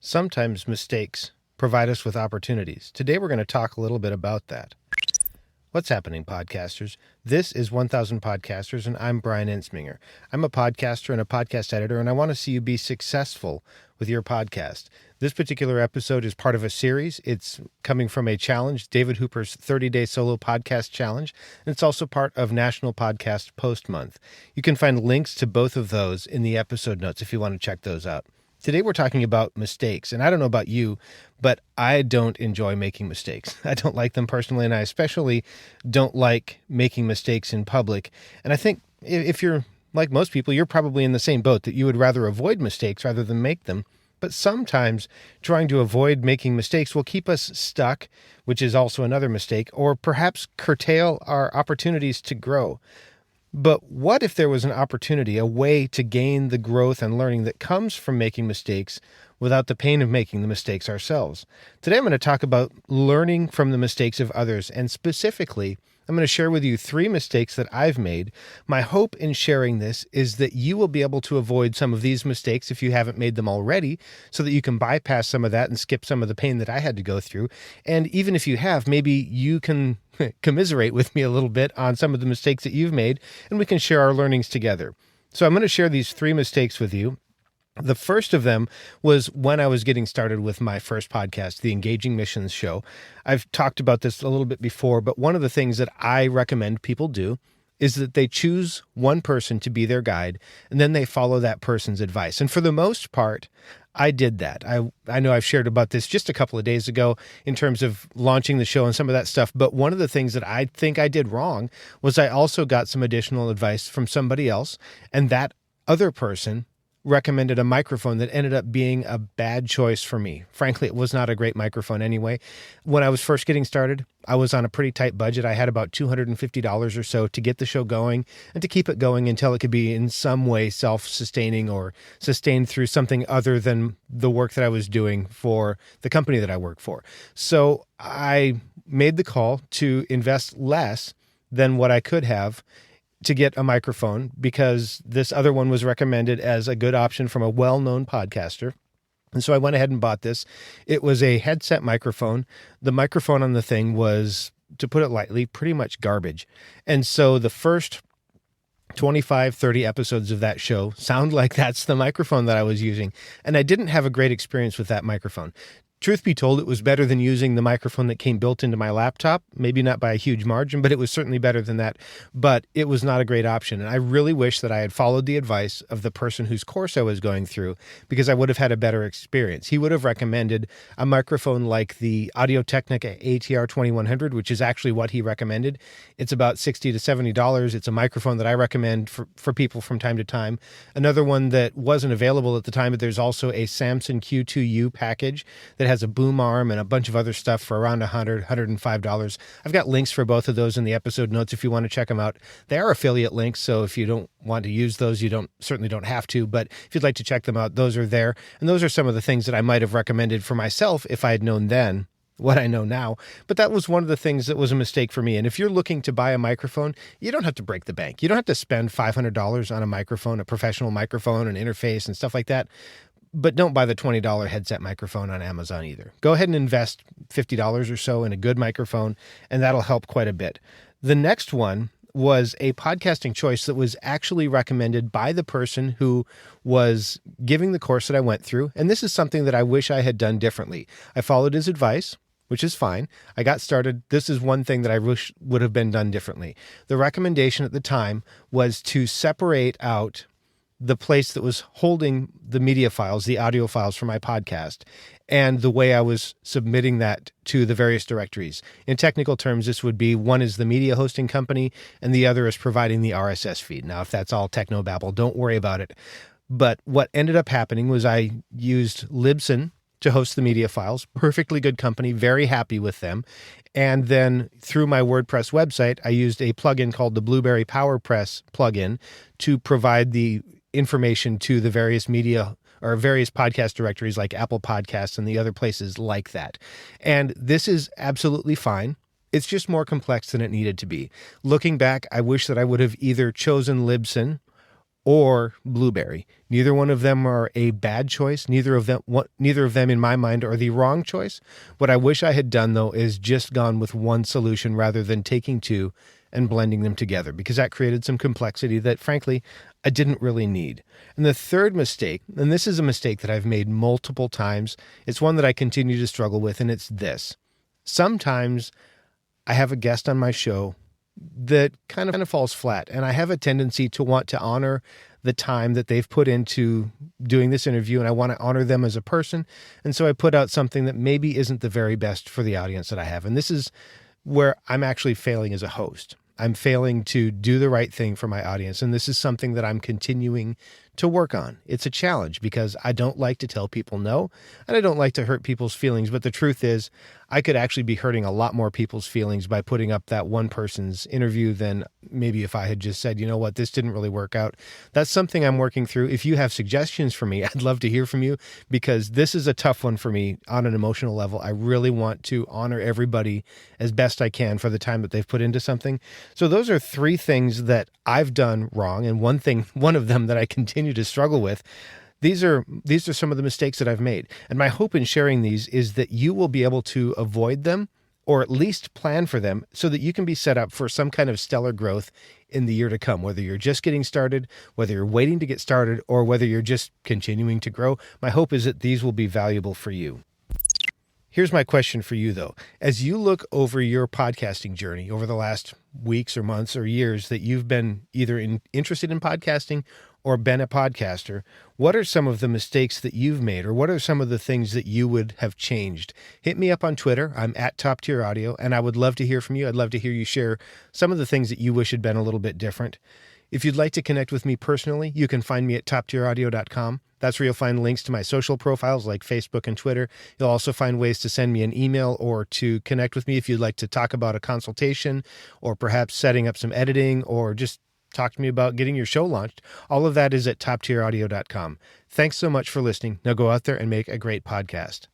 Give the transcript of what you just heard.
Sometimes mistakes provide us with opportunities. Today we're going to talk a little bit about that. What's happening, podcasters? This is 1000 Podcasters, and I'm Brian Ensminger. I'm a podcaster and a podcast editor, and I want to see you be successful with your podcast. This particular episode is part of a series. It's coming from a challenge, David Hooper's 30-Day Solo Podcast Challenge, and it's also part of National Podcast Post Month. You can find links to both of those in the episode notes if you want to check those out. Today we're talking about mistakes, and I don't know about you, but I don't enjoy making mistakes. I don't like them personally, and I especially don't like making mistakes in public. And I think if you're like most people, you're probably in the same boat, that you would rather avoid mistakes rather than make them. But sometimes trying to avoid making mistakes will keep us stuck, which is also another mistake, or perhaps curtail our opportunities to grow. But what if there was an opportunity, a way to gain the growth and learning that comes from making mistakes without the pain of making the mistakes ourselves? Today I'm going to talk about learning from the mistakes of others, and specifically, I'm going to share with you 3 mistakes that I've made. My hope in sharing this is that you will be able to avoid some of these mistakes if you haven't made them already, so that you can bypass some of that and skip some of the pain that I had to go through. And even if you have, maybe you can commiserate with me a little bit on some of the mistakes that you've made, and we can share our learnings together. So I'm going to share these 3 mistakes with you. The first of them was when I was getting started with my first podcast, the Engaging Missions Show. I've talked about this a little bit before, but one of the things that I recommend people do is that they choose one person to be their guide, and then they follow that person's advice. And for the most part, I did that. I know I've shared about this just a couple of days ago in terms of launching the show and some of that stuff, but one of the things that I think I did wrong was I also got some additional advice from somebody else, and that other person recommended a microphone that ended up being a bad choice for me. Frankly, it was not a great microphone anyway. When I was first getting started, I was on a pretty tight budget. I had about $250 or so to get the show going and to keep it going until it could be in some way self-sustaining or sustained through something other than the work that I was doing for the company that I work for. So I made the call to invest less than what I could have to get a microphone, because this other one was recommended as a good option from a well-known podcaster. And so I went ahead and bought this. It was a headset microphone. The microphone on the thing was, to put it lightly, pretty much garbage. And so the first 25, 30 episodes of that show sound like that's the microphone that I was using. And I didn't have a great experience with that microphone. Truth be told, it was better than using the microphone that came built into my laptop. Maybe not by a huge margin, but it was certainly better than that. But it was not a great option. And I really wish that I had followed the advice of the person whose course I was going through, because I would have had a better experience. He would have recommended a microphone like the Audio-Technica ATR 2100, which is actually what he recommended. It's about $60 to $70. It's a microphone that I recommend for people from time to time. Another one that wasn't available at the time, but there's also a Samson Q2U package that has a boom arm and a bunch of other stuff for around $100, $105. I've got links for both of those in the episode notes if you want to check them out. They are affiliate links, so if you don't want to use those, you certainly don't have to, but if you'd like to check them out, those are there. And those are some of the things that I might have recommended for myself if I had known then what I know now. But that was one of the things that was a mistake for me. And if you're looking to buy a microphone, you don't have to break the bank. You don't have to spend $500 on a microphone, a professional microphone, an interface and stuff like that. But don't buy the $20 headset microphone on Amazon either. Go ahead and invest $50 or so in a good microphone, and that'll help quite a bit. The next one was a podcasting choice that was actually recommended by the person who was giving the course that I went through. And this is something that I wish I had done differently. I followed his advice, which is fine. I got started. This is one thing that I wish would have been done differently. The recommendation at the time was to separate out the place that was holding the media files, the audio files for my podcast, and the way I was submitting that to the various directories. In technical terms, this would be, one is the media hosting company, and the other is providing the RSS feed. Now, if that's all technobabble, don't worry about it. But what ended up happening was I used Libsyn to host the media files. Perfectly good company, very happy with them. And then through my WordPress website, I used a plugin called the Blueberry PowerPress plugin to provide the information to the various media or various podcast directories like Apple Podcasts and the other places like that. And this is absolutely fine. It's just more complex than it needed to be. Looking back, I wish that I would have either chosen Libsyn or blueberry. Neither one of them are a bad choice. Neither of them in my mind are the wrong choice. What I wish I had done though is just gone with one solution rather than taking two and blending them together, because that created some complexity that frankly I didn't really need. And the third mistake, and this is a mistake that I've made multiple times, it's one that I continue to struggle with, and it's this. Sometimes I have a guest on my show that kind of falls flat, and I have a tendency to want to honor the time that they've put into doing this interview, and I want to honor them as a person. And so I put out something that maybe isn't the very best for the audience that I have. And this is where I'm actually failing as a host. I'm failing to do the right thing for my audience. And this is something that I'm continuing to work on. It's a challenge because I don't like to tell people no, and I don't like to hurt people's feelings. But the truth is, I could actually be hurting a lot more people's feelings by putting up that one person's interview than maybe if I had just said, you know what, this didn't really work out. That's something I'm working through. If you have suggestions for me, I'd love to hear from you, because this is a tough one for me on an emotional level. I really want to honor everybody as best I can for the time that they've put into something. So those are three things that I've done wrong, and one of them that I continue to struggle with. These are some of the mistakes that I've made. And my hope in sharing these is that you will be able to avoid them, or at least plan for them, so that you can be set up for some kind of stellar growth in the year to come, whether you're just getting started, whether you're waiting to get started, or whether you're just continuing to grow. My hope is that these will be valuable for you. Here's my question for you, though. As you look over your podcasting journey over the last weeks or months or years that you've been either interested in podcasting or been a podcaster, what are some of the mistakes that you've made, or what are some of the things that you would have changed? Hit me up on Twitter. I'm at Top Tier Audio, and I would love to hear from you. I'd love to hear you share some of the things that you wish had been a little bit different. If you'd like to connect with me personally, you can find me at toptieraudio.com. That's where you'll find links to my social profiles like Facebook and Twitter. You'll also find ways to send me an email or to connect with me if you'd like to talk about a consultation, or perhaps setting up some editing, or just talk to me about getting your show launched. All of that is at toptieraudio.com. Thanks so much for listening. Now go out there and make a great podcast.